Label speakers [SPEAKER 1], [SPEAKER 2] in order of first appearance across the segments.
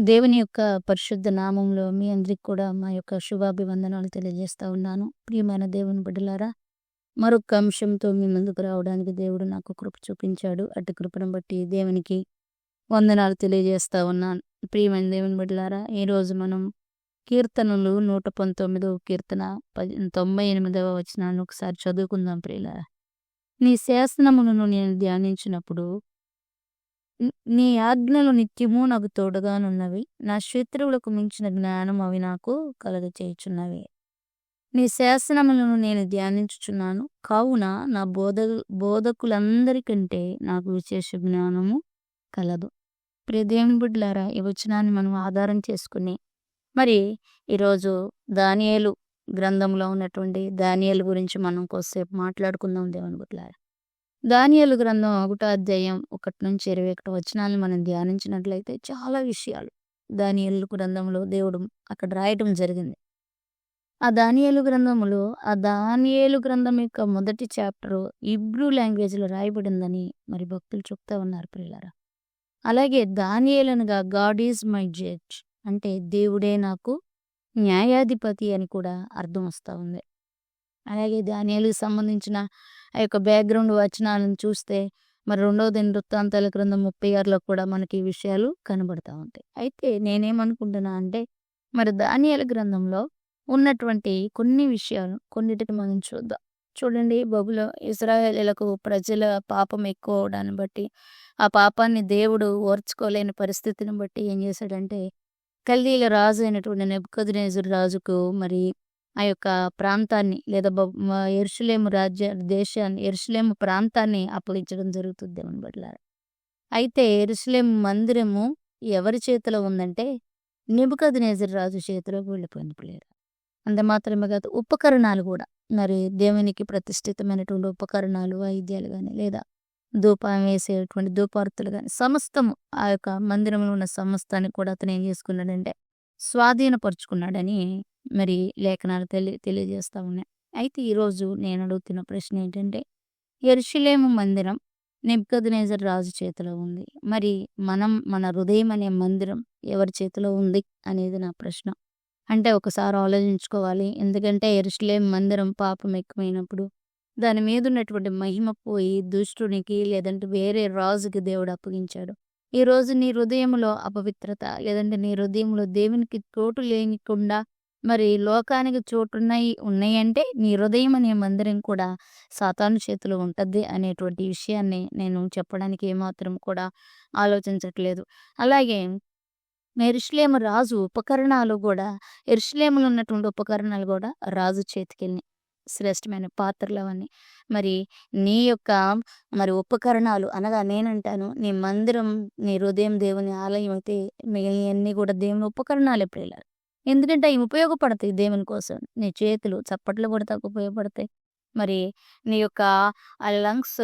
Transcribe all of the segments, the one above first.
[SPEAKER 1] దేవుని యొక్క పరిశుద్ధ నామంలో మీ అందరికి కూడా మా యొక్క శుభాభివందనాలు తెలియజేస్తా ఉన్నాను. ప్రియమైన దేవుని బిడ్డలారా, మరొక అంశంతో మీ ముందుకు రావడానికి దేవుడు నాకు కృప చూపించాడు. అటు కృపను బట్టి దేవునికి వందనాలు తెలియజేస్తా ఉన్నాను. ప్రియమైన దేవుని బిడ్డలారా, ఈరోజు మనం కీర్తనలు 119వ కీర్తన 98వ వచనాన్ని ఒకసారి చదువుకుందాం ప్రియులారా. నీ శాసనములను నేను ధ్యానించినప్పుడు నీ ఆజ్ఞలు నిత్యము నాకు తోడుగానున్నవి. నా శత్రువులకు మించిన జ్ఞానం అవి నాకు కలుగచేయుచున్నవి. నీ శాసనములను నేను ధ్యానించుచున్నాను. కావున నా బోధకులందరికంటే నాకు విశేష జ్ఞానము కలదు. ప్రియ దేవుని బిడ్డలారా, ఈ వచనాన్ని మనం ఆధారం చేసుకుని మరి ఈరోజు దానియేలు గ్రంథంలో ఉన్నటువంటి దానియేలు గురించి మనం కొద్దిసేపు మాట్లాడుకుందాం దేవుని బిడ్డలారా. దానియేలు గ్రంథం 1వ అధ్యాయం 1-21 వచనాలను మనం ధ్యానించినట్లయితే చాలా విషయాలు దానియేలు గ్రంథంలో దేవుడు అక్కడ రాయటం జరిగింది. ఆ దానియేలు గ్రంథం యొక్క మొదటి చాప్టరు హీబ్రూ లాంగ్వేజ్లో రాయబడిందని మరి భక్తులు చెప్తా ఉన్నారు ప్రియులారా. అలాగే దానియేలనగా గాడ్ ఈజ్ మై జడ్జ్ అంటే దేవుడే నాకు న్యాయాధిపతి అని కూడా అర్థం వస్తూ ఉంది. అలాగే దానియేలుకి సంబంధించిన ఆ యొక్క బ్యాక్గ్రౌండ్ వచనాలను చూస్తే మరి 2వ దినవృత్తాంతాల గ్రంథం 36లో కూడా మనకి ఈ విషయాలు కనబడతా ఉంటాయి. అయితే నేనేమనుకుంటున్నా అంటే మరి దానియేలు గ్రంథంలో ఉన్నటువంటి కొన్ని విషయాలు కొన్నిటిని మనం చూద్దాం. చూడండి, ఇశ్రాయేలీయులకు ప్రజల పాపం ఎక్కువ అవడాన్ని బట్టి ఆ పాపాన్ని దేవుడు ఓర్చుకోలేని పరిస్థితిని బట్టి ఏం చేశాడంటే కల్దీయుల రాజు అయినటువంటి నెబుకద్నెజరు రాజుకు మరి ఆ యొక్క ప్రాంతాన్ని లేదా యెరూషలేము ప్రాంతాన్ని అప్పగించడం జరుగుతుంది దేవుని బిడ్డలారా. అయితే యెరూషలేము మందిరము ఎవరి చేతిలో ఉందంటే నెబుకద్నెజరు రాజు చేతిలోకి వెళ్ళిపోయింది ప్రియులారా. అంత మాత్రమే కాదు, ఉపకరణాలు కూడా మరి దేవునికి ప్రతిష్ఠితమైనటువంటి ఉపకరణాలు, వాయిద్యాలు కానీ లేదా ధూపం వేసేటువంటి ధూపార్తులు కానీ సమస్తము ఆ యొక్క మందిరంలో ఉన్న సమస్తాన్ని కూడా అతను ఏం చేసుకున్నాడంటే స్వాధీనపరుచుకున్నాడని మరి లేఖనాలు తెలియజేస్తా ఉన్నాయి. అయితే ఈరోజు నేను అడుగుతున్న ప్రశ్న ఏంటంటే యెరూషలేము మందిరం నెబుకద్నెజరు రాజు చేతిలో ఉంది. మరి మన హృదయం అనే మందిరం ఎవరి చేతిలో ఉంది అనేది నా ప్రశ్న. అంటే ఒకసారి ఆలోచించుకోవాలి. ఎందుకంటే యెరూషలేము మందిరం పాపం ఎక్కువైనప్పుడు దాని మీద ఉన్నటువంటి మహిమ పోయి దుష్టునికి లేదంటే వేరే రాజుకి దేవుడు అప్పగించాడు. ఈరోజు నీ హృదయంలో అపవిత్రత లేదంటే నీ హృదయంలో దేవునికి చోటు లేనికుండా మరి లోకానికి ఉన్నాయంటే నీ హృదయం అనే మందిరం కూడా సాతాను చేతిలో ఉంటుంది అనేటువంటి విషయాన్ని నేను చెప్పడానికి ఏమాత్రం కూడా ఆలోచించట్లేదు. అలాగే యెరూషలేము రాజు ఉపకరణాలు కూడా యెరూషలేములో ఉన్నటువంటి ఉపకరణాలు కూడా రాజు చేతికెళ్ళినాయి. శ్రేష్టమైన పాత్రలు అవన్నీ. మరి నీ యొక్క మరి ఉపకరణాలు అనగా నేనంటాను నీ మందిరం నీ హృదయం దేవుని ఆలయం అయితే మిగిలినవన్నీ కూడా దేవుని ఉపకరణాలే ప్రియులారా. ఎందుకంటే అవి ఉపయోగపడతాయి దేవుని కోసం. నీ చేతులు చప్పట్లు కొడతాకు ఉపయోగపడతాయి. మరి నీ యొక్క ఆ లంగ్స్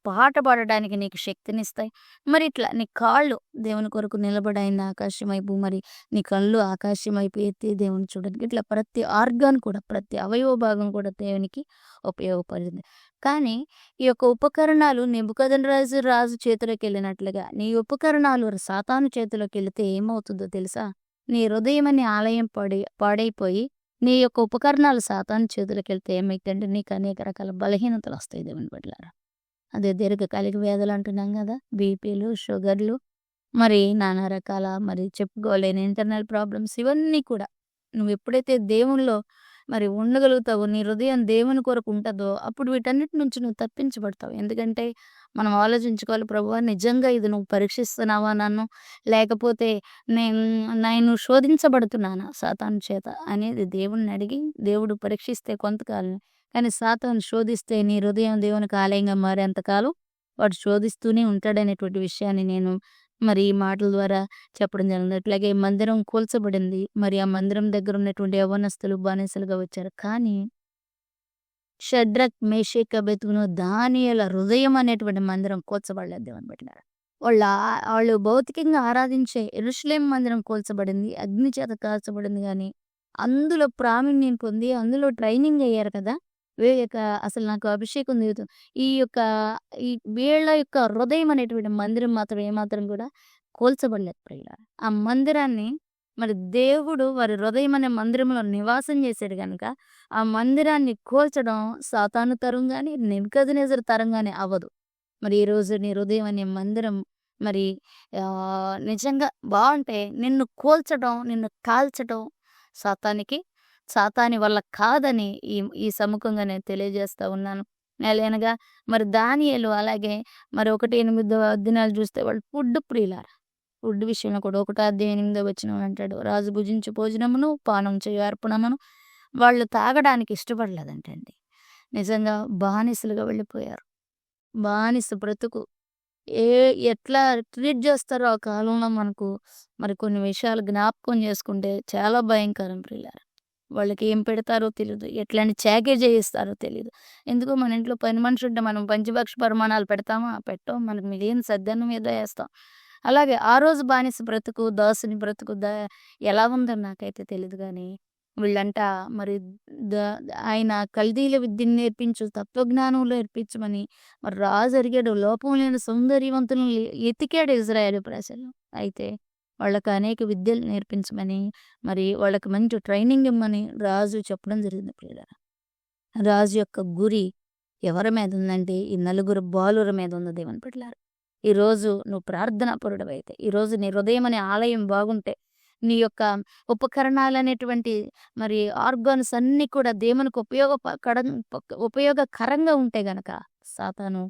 [SPEAKER 1] పాట పాడడానికి నీకు శక్తినిస్తాయి. మరి ఇట్లా నీ కాళ్ళు దేవుని కొరకు నిలబడైన ఆకాశం వైపు, మరి నీ కళ్ళు ఆకాశం వైపు ఎత్తి దేవుని చూడడానికి ఇట్లా ప్రతి ఆర్గాన్ కూడా ప్రతి అవయవ భాగం కూడా దేవునికి ఉపయోగపడింది. కానీ ఈ యొక్క ఉపకరణాలు రాజు చేతిలోకి వెళ్ళినట్లుగా నీ ఉపకరణాలు సాతాను చేతిలోకి వెళితే ఏమవుతుందో తెలుసా? నీ హృదయం అనే ఆలయం పాడైపోయి నీ యొక్క ఉపకరణాలు సాతాను చేతులకు వెళ్తే ఏమైతుందంటే నీకు అనేక రకాల బలహీనతలు వస్తాయి దేవుని బిడ్డలారా. అదే దీర్ఘకాలిక వ్యాధులు అంటున్నాం కదా, బీపీలు, షుగర్లు, మరి నానా రకాల మరి చెప్పుకోలేని ఇంటర్నల్ ప్రాబ్లమ్స్ ఇవన్నీ కూడా నువ్వు ఎప్పుడైతే దేవునిలో మరి ఉండగలుగుతావో, నీ హృదయం దేవుని కొరకు ఉంటుందో అప్పుడు వీటన్నిటి నుంచి నువ్వు తప్పించబడతావు. ఎందుకంటే మనం ఆలోచించుకోవాలి, ప్రభువా నిజంగా ఇది నువ్వు పరీక్షిస్తున్నావా నన్ను, లేకపోతే నేను శోధించబడుతున్నానా సాతాను చేత అనేది దేవుణ్ణి అడిగి దేవుడు పరీక్షిస్తే కొంతకాలం, కానీ సాతాను శోధిస్తే నీ హృదయం దేవునికి ఆలయంగా మారేంతకాలం వాడు శోధిస్తూనే ఉంటాడనేటువంటి విషయాన్ని నేను మరి ఈ మాటల ద్వారా చెప్పడం జరిగింది. అట్లాగే మందిరం కూల్చబడింది. మరి ఆ మందిరం దగ్గర ఉన్నటువంటి యవ్వనస్తులు బానిసలుగా వచ్చారు. కానీ షడ్రక్, మేషక్, అబేద్నెగో దానియేలు హృదయం అనేటువంటి మందిరం కూల్చబడలేదు దేవుని బిడ్డలారా. వాళ్ళు భౌతికంగా ఆరాధించే యెరూషలేము మందిరం కూల్చబడింది, అగ్ని చేత కాల్చబడింది. కానీ అందులో ప్రావీణ్యం పొంది అందులో ట్రైనింగ్ అయ్యారు కదా అసలు నాకు అభిషేకం దిగుతుంది. ఈ యొక్క ఈ వీళ్ళ యొక్క హృదయం అనేటువంటి మందిరం మాత్రం ఏమాత్రం కూడా కూల్చబడలేదు ప్రియులారా. ఆ మందిరాన్ని మరి దేవుడు వారి హృదయం అనే మందిరంలో నివాసం చేశాడు గనుక, ఆ మందిరాన్ని కూల్చడం సాతాను తరం గాని, నెబుకద్నెజరు తరం గాని అవ్వదు. మరి ఈరోజు నీ హృదయం అనే మందిరం మరి నిజంగా బావుంటే నిన్ను కూల్చడం, నిన్ను కాల్చడం సాతానికి సాతాని వల్ల కాదని ఈ ఈ సముఖంగా నేను తెలియజేస్తా ఉన్నాను. నేలనగా మరి దానియేలు అలాగే మరి 1, 8 దినాలు చూస్తే వాళ్ళు ఫుడ్ ప్రియులారా. ఫుడ్ విషయంలో కూడా 1 అధ్యాయం 8 వచనం అంటాడు. రాజు భుజించు భోజనమును, పానం చేయు అర్పణమును వాళ్ళు తాగడానికి ఇష్టపడలేదంటండి. నిజంగా బానిసలుగా వెళ్ళిపోయారు. బానిస బ్రతుకు. ఏ ఎట్లా ట్రీట్ చేస్తారో ఆ కాలంలో మనకు మరి కొన్ని విషయాలు జ్ఞాపకం చేసుకుంటే చాలా భయంకరం ప్రియులారా. వాళ్ళకి ఏం పెడతారో తెలీదు. ఎట్లాంటి ప్యాకేజీ ఇస్తారో తెలీదు. ఎందుకు మన ఇంట్లో పని మనిషి ఉంటే మనం పంచభక్ష పరిమాణాలు పెడతామా? పెట్టం. మనకు మిగిలిన సద్దన్నం మీద ఏస్తాం. అలాగే ఆ రోజు బానిస బ్రతుకు, దాసుని బ్రతుకు ఎలా ఉందో నాకైతే తెలీదు గానీ, వీళ్ళంట మరి ద ఆయన కల్దీల విద్యను నేర్పించు, తత్వజ్ఞానంలో నేర్పించమని మరి రాజు అడిగాడు. లోపం లేని సౌందర్యవంతులను ఎతికాడు ఇజ్రాయేలు ప్రజలు. అయితే వాళ్ళకి అనేక విద్యలు నేర్పించమని, మరి వాళ్ళకి మంచి ట్రైనింగ్ ఇమ్మని రాజు చెప్పడం జరిగింది ప్రియులారా. రాజు యొక్క గురి ఎవరి మీద ఉందంటే, ఈ నలుగురు బాలుర మీద ఉంది దేవుని బిడ్డలారా. ఈరోజు నువ్వు ప్రార్థనాపరుడవైతే, ఈరోజు నీ హృదయం అనే ఆలయం బాగుంటే, నీ యొక్క ఉపకరణాలనేటువంటి మరి ఆర్గాన్స్ అన్నీ కూడా దేవునికి ఉపయోగకరంగా ఉంటే గనక సాతాను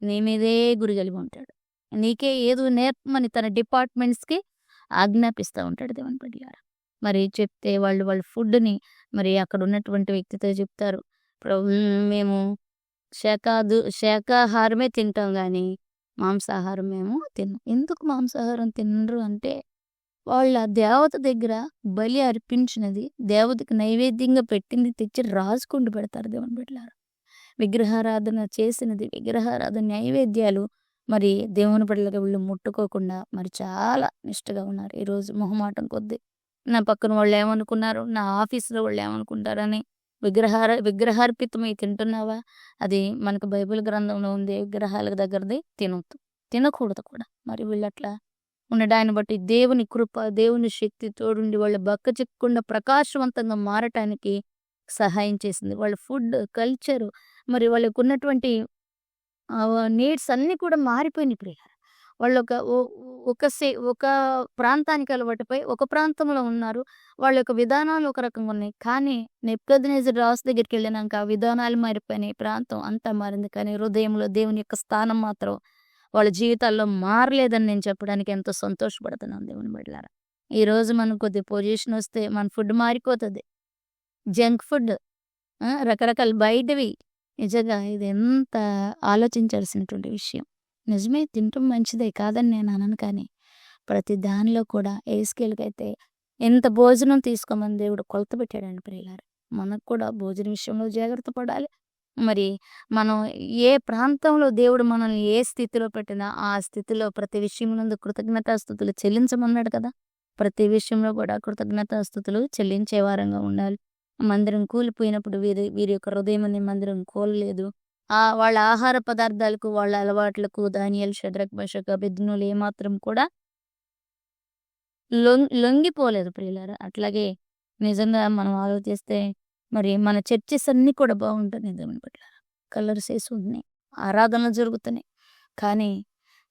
[SPEAKER 1] నీ మీదే గురి కలిగి ఉంటాడు. నీకే ఏదో నేర్పమని తన డిపార్ట్మెంట్స్‌కి ఆజ్ఞాపిస్తా ఉంటాడు దేవుని బిడ్డలారా. మరి చెప్తే వాళ్ళ ఫుడ్‌ని మరి అక్కడ ఉన్నటువంటి వ్యక్తితో చెప్తారు. మేము శాకాహారమే తింటాం గానీ, మాంసాహారం మేము తినం. ఎందుకు మాంసాహారం తినరు అంటే, వాళ్ళ దేవత దగ్గర బలి అర్పించినది, దేవతకి నైవేద్యంగా పెట్టింది తెచ్చి రాజుకుండి పెడతారు దేవుని బిడ్డలారా. విగ్రహారాధన చేసినది, విగ్రహారాధన నైవేద్యాలు మరి దేవుని బిడ్డలుగా వీళ్ళు ముట్టుకోకుండా మరి చాలా నిష్టగా ఉన్నారు. ఈరోజు మొహమాటం కొద్దీ నా పక్కన వాళ్ళు ఏమనుకున్నారు, నా ఆఫీస్‌లో వాళ్ళు ఏమనుకుంటారని విగ్రహార్పితమై తింటున్నావా? అది మనకు బైబిల్ గ్రంథంలో ఉంది. విగ్రహాల దగ్గరది తినొద్దు. తినకూడదు కూడా. మరి వీళ్ళట్లా ఉండడాన్ని బట్టి దేవుని కృప, దేవుని శక్తి తోడుండి వాళ్ళు బక్కచిక్కకుండా ప్రకాశవంతంగా మారటానికి సహాయం చేసింది. వాళ్ళ ఫుడ్, కల్చరు మరి వాళ్ళకున్నటువంటి నీడ్స్ అన్నీ కూడా మారిపోయినాయి ప్రియులారా. వాళ్ళొక ఒ ఒక ప్రాంతానికి అలవాటుపై ఒక ప్రాంతంలో ఉన్నారు. వాళ్ళ యొక్క విధానాలు ఒక రకంగా ఉన్నాయి. కానీ నెబుకద్నెజరు రాజు దగ్గరికెళ్ళినాక ఆ విధానాలు మారిపోయినాయి. ప్రాంతం అంతా మారింది. కానీ హృదయంలో దేవుని యొక్క స్థానం మాత్రం వాళ్ళ జీవితాల్లో మారలేదని నేను చెప్పడానికి ఎంతో సంతోషపడుతున్నాను దేవుని బిడ్డలారా. ఈరోజు మనకు కొద్ది పొజిషన్ వస్తే మన ఫుడ్ మారిపోతది. జంక్ ఫుడ్ రకరకాల బయటవి. నిజంగా ఇది ఎంత ఆలోచించాల్సినటువంటి విషయం. నిజమే తినటం మంచిదే కాదని నేను అనను. కానీ ప్రతి దానిలో కూడా ఏస్కేల్‌కైతే ఎంత భోజనం తీసుకోమని దేవుడు కొలత పెట్టాడండి ప్రియులారా. మనకు కూడా భోజన విషయంలో జాగ్రత్త పడాలి. మరి మనం ఏ ప్రాంతంలో దేవుడు మనల్ని ఏ స్థితిలో పెట్టినా ఆ స్థితిలో ప్రతి విషయమునందు కృతజ్ఞతాస్తుతులు చెల్లించమన్నాడు కదా! ప్రతి విషయంలో కూడా కృతజ్ఞతాస్తుతులు చెల్లించే వారంగా ఉండాలి. మందిరం కూలిపోయినప్పుడు వీరి యొక్క హృదయం అనే మందిరం కూలలేదు. వాళ్ళ ఆహార పదార్థాలకు, వాళ్ళ అలవాట్లకు దానియేలు, షద్రక్, మెషక్, అబేద్నెగోలు ఏమాత్రం కూడా లొంగిపోలేదు ప్రియులారా. అట్లాగే నిజంగా మనం ఆలోచిస్తే మరి మన చర్చెస్ అన్నీ కూడా బాగుంటున్నాయి దేవుని బిడ్డలారా. కలర్స్ ఏసి ఉన్నాయి. ఆరాధనలు జరుగుతున్నాయి. కానీ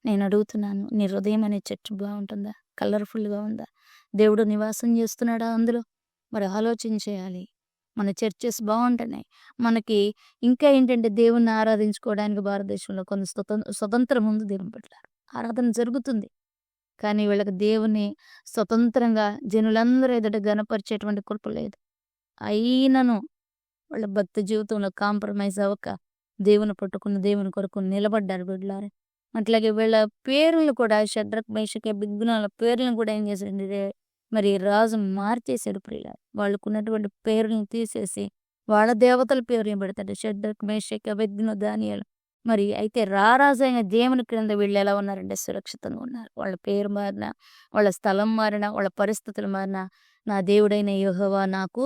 [SPEAKER 1] నేను అడుగుతున్నాను, నీ హృదయం అనే చర్చ్ బాగుంటుందా? కలర్‌ఫుల్‌గా ఉందా? దేవుడు నివాసం చేస్తున్నాడా అందులో? మరి ఆలోచన చేయాలి. మన చర్చెస్ బాగుంటున్నాయి. మనకి ఇంకా ఏంటంటే దేవుణ్ణి ఆరాధించుకోవడానికి భారతదేశంలో కొంత స్వతంత్రం ఉంది దేవుని బిడ్డలారా. ఆరాధన జరుగుతుంది. కానీ వీళ్ళకి దేవుని స్వతంత్రంగా జనులందరూ ఎదుట గనపరిచేటువంటి కృప లేదు. అయినను వాళ్ళ భక్తి జీవితంలో కాంప్రమైజ్ అవ్వక దేవుని పట్టుకున్న దేవుని కొరకు నిలబడ్డారు బిడ్డలారా. అట్లాగే వీళ్ళ పేర్లను కూడా షద్రక్, మేషక్, అబేద్నెగోల పేర్లను కూడా ఏం చేశాడంటే మరి రాజు మార్చేశాడు ప్రియులారా. వాళ్ళకున్నటువంటి పేరులను తీసేసి వాళ్ళ దేవతల పేరుని పెడతాడు. షద్రక్, మేషక్, అబేద్నెగో, దానియేలు. మరి అయితే రారాజైన దేవుని క్రింద వీళ్ళు ఎలా ఉన్నారంటే సురక్షితంగా ఉన్నారు. వాళ్ళ పేరు మారినా, వాళ్ళ స్థలం మారినా, వాళ్ళ పరిస్థితులు మారినా నా దేవుడైన యెహోవా నాకు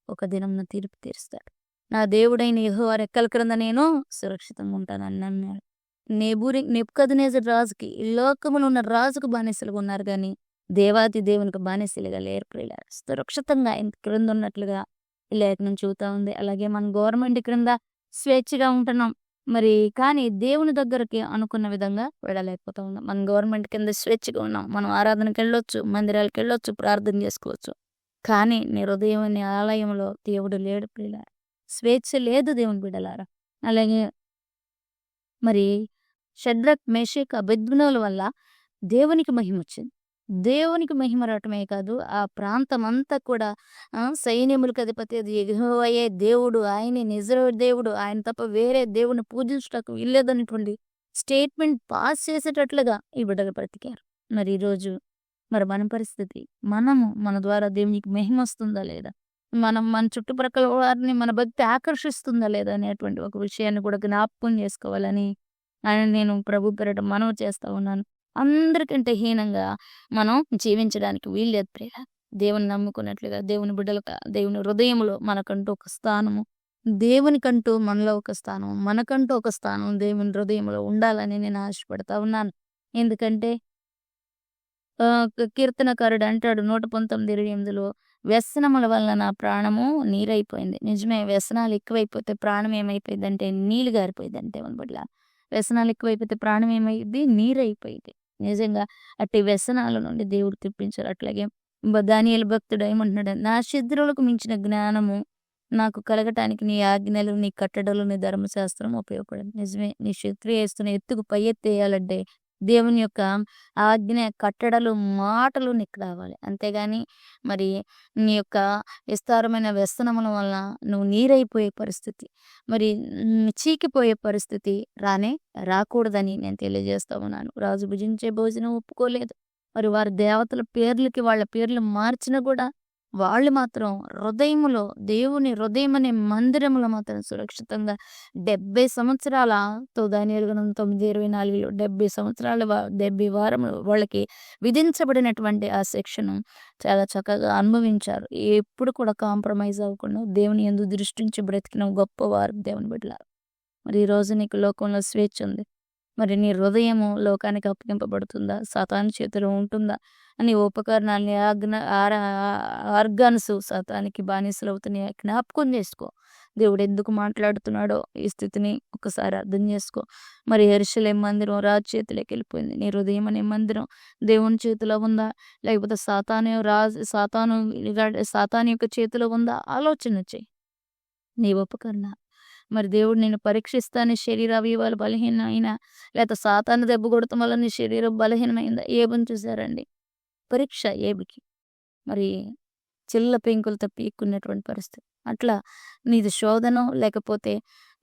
[SPEAKER 1] ఒక దినమున తీర్పు తీరుస్తాడు. నా దేవుడైన యెహోవా రెక్కల క్రింద నేను సురక్షితంగా ఉంటానని అన్నాడు. నెబుకద్నెజరు రాజుకి, ఈ లోకములో ఉన్న రాజుకు బానిసలుగా ఉన్నారు గాని, దేవాతి దేవునికి బానిసలుగా లేరు ప్రియులారా. సురక్షితంగా ఆయన క్రింద ఉన్నట్లుగా ఈ లేఖనం చెబుతా ఉంది. అలాగే మన గవర్నమెంట్ క్రింద స్వేచ్ఛగా ఉంటున్నాం. మరి కానీ దేవుని దగ్గరికి అనుకున్న విధంగా వెళ్ళలేకపోతా ఉన్నాం. మనం గవర్నమెంట్ కింద స్వేచ్ఛగా ఉన్నాం. మనం ఆరాధనకెళ్ళొచ్చు, మందిరాలకెళ్ళొచ్చు, ప్రార్థన చేసుకోవచ్చు. కానీ నీ హృదయం నీ ఆలయంలో దేవుడు లేడు ప్రియులారా. స్వేచ్ఛ లేదు దేవుని బిడ్డలారా. అలాగే మరి షడ్రక్, మేషక్, అబేద్నెగోల వల్ల దేవునికి మహిమొచ్చింది. దేవునికి మహిమ రావటమే కాదు, ఆ ప్రాంతమంతా కూడా సైన్యములకు అధిపతి అది యెహోవాయే దేవుడు, ఆయనే నిజ దేవుడు, ఆయన తప్ప వేరే దేవుని పూజించుటకు వీల్లేదనేటువంటి స్టేట్మెంట్ పాస్ చేసేటట్లుగా ఈ బిడ్డలు బ్రతికారు. మరి ఈరోజు మరి మన పరిస్థితి, మన ద్వారా దేవునికి మహిమొస్తుందా లేదా? మన చుట్టుప్రక్కల వారిని మన భక్తి ఆకర్షిస్తుందా లేదా అనేటువంటి ఒక విషయాన్ని కూడా జ్ఞాపకం చేసుకోవాలని నేను ప్రభు పేరిట మనవి చేస్తా ఉన్నాను. అందరికంటే హీనంగా మనం జీవించడానికి వీల్లేదు ప్రియులారా. దేవుని నమ్ముకున్నట్లుగా దేవుని బిడ్డలుగా దేవుని హృదయంలో మనకంటూ ఒక స్థానము, దేవునికంటూ మనలో ఒక స్థానం, మనకంటూ ఒక స్థానం దేవుని హృదయంలో ఉండాలని నేను ఆశపడతా ఉన్నాను. ఎందుకంటే కీర్తనకారుడు అంటాడు 119:28లో, వ్యసనముల వలన నా ప్రాణము నీరైపోయింది. నిజమే, వ్యసనాలు ఎక్కువైపోతే ప్రాణం ఏమైపోయిందంటే నీళ్ళు గారిపోయిందంటే మన బిడ్డ. వ్యసనాలు ఎక్కువైపోతే ప్రాణం ఏమైద్ది? నీరైపోయింది. నిజంగా అట్టి వ్యసనాల నుండి దేవుడు తెప్పించారు. అట్లాగే దానియేలు భక్తుడు ఏమంటున్నాడు, నా శత్రువులకు మించిన జ్ఞానము నాకు కలగటానికి నీ ఆజ్ఞలు, నీ కట్టడలు, నీ ధర్మశాస్త్రం ఉపయోగపడింది. నిజమే, నీ శత్రువు వేస్తున్న ఎత్తుకు పై ఎత్తేయాలంటే దేవుని యొక్క ఆజ్ఞ, కట్టడలు, మాటలు నీకు రావాలి. అంతేగాని మరి నీ యొక్క విస్తారమైన వ్యసనముల వలన నువ్వు నీరైపోయే పరిస్థితి, మరి చీకిపోయే పరిస్థితి రాకూడదని నేను తెలియజేస్తా ఉన్నాను. రాజు భుజించే భోజనం ఒప్పుకోలేదు. మరి వారి దేవతల పేర్లకి వాళ్ళ పేర్లు మార్చినా కూడా వాళ్ళు మాత్రం హృదయములో, దేవుని హృదయం అనే మందిరములో మాత్రం సురక్షితంగా 70 సంవత్సరాలతో దానియేలు గ్రంథం 9:24లో 70 సంవత్సరాల 70 వారములు వాళ్ళకి విధించబడినటువంటి ఆ శిక్షను చాలా చక్కగా అనుభవించారు. ఎప్పుడు కూడా కాంప్రమైజ్ అవ్వకుండా దేవుని యందు దృష్టించి బ్రతికిన గొప్పవారు దేవుని బిడ్డలారా. మరి ఈరోజు నీకు లోకంలో స్వేచ్ఛ ఉంది. మరి నీ హృదయము లోకానికి అప్పగింపబడుతుందా? సాతాను చేతిలో ఉంటుందా? నీ ఉపకరణాలని ఆర్గాన్స్ సాతానికి బానిసలవుతున్నాయి. జ్ఞాపకం చేసుకో. దేవుడు ఎందుకు మాట్లాడుతున్నాడో ఈ స్థితిని ఒకసారి అర్థం చేసుకో. మరి యెరూషలేము మందిరం రాజు చేతిలోకి వెళ్ళిపోయింది. నీ హృదయం అనే మందిరం దేవుని చేతిలో ఉందా? లేకపోతే సాతాను యొక్క చేతిలో ఉందా? ఆలోచన చెయ్యి. నీ ఉపకరణ మరి దేవుడు నిన్ను పరీక్షిస్తానే శరీర అవయవాలు బలహీన అయినా, లేకపోతే సాతాను దెబ్బ కొడతాం వల్ల నీ శరీరం బలహీనమైందా? ఏబుని చూసారండి పరీక్ష ఏబికి. మరి చిల్ల పెంకులతో పీక్కున్నటువంటి పరిస్థితి. అట్లా నీది శోధనో లేకపోతే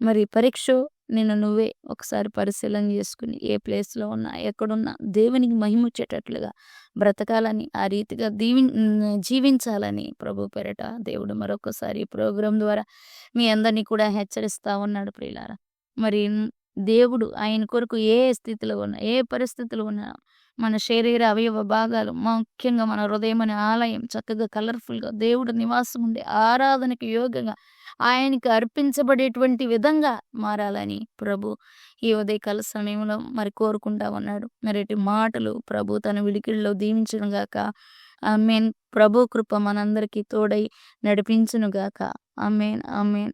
[SPEAKER 1] మరి పరీక్షో నిన్ను నువ్వే ఒకసారి పరిశీలన చేసుకుని ఏ ప్లేస్లో ఉన్నా, ఎక్కడున్నా దేవునికి మహిమొచ్చేటట్లుగా బ్రతకాలని, ఆ రీతిగా జీవించాలని ప్రభు పేరిట దేవుడు మరొకసారి ఈ ప్రోగ్రాం ద్వారా మీ అందరినీ కూడా హెచ్చరిస్తా ఉన్నాడు ప్రియులారా. మరి దేవుడు ఆయన కొరకు ఏ స్థితిలో ఉన్నా, ఏ పరిస్థితిలో ఉన్నా మన శరీర అవయవ భాగాలు, ముఖ్యంగా మన హృదయం అనే ఆలయం చక్కగా కలర్ఫుల్గా దేవుడు నివాసం ఉండే ఆరాధనకి యోగ్యంగా ఆయనకి అర్పించబడేటువంటి విధంగా మారాలని ప్రభు ఈ ఉదయకాల సమయంలో మరి కోరుకుంటా ఉన్నాడు. మరి ఇటు మాటలు ప్రభు తన విడికిల్లో దీవించును గాక. ఆమేన్. ప్రభు కృప మనందరికీ తోడై నడిపించును గాక. ఆమేన్. ఆమేన్.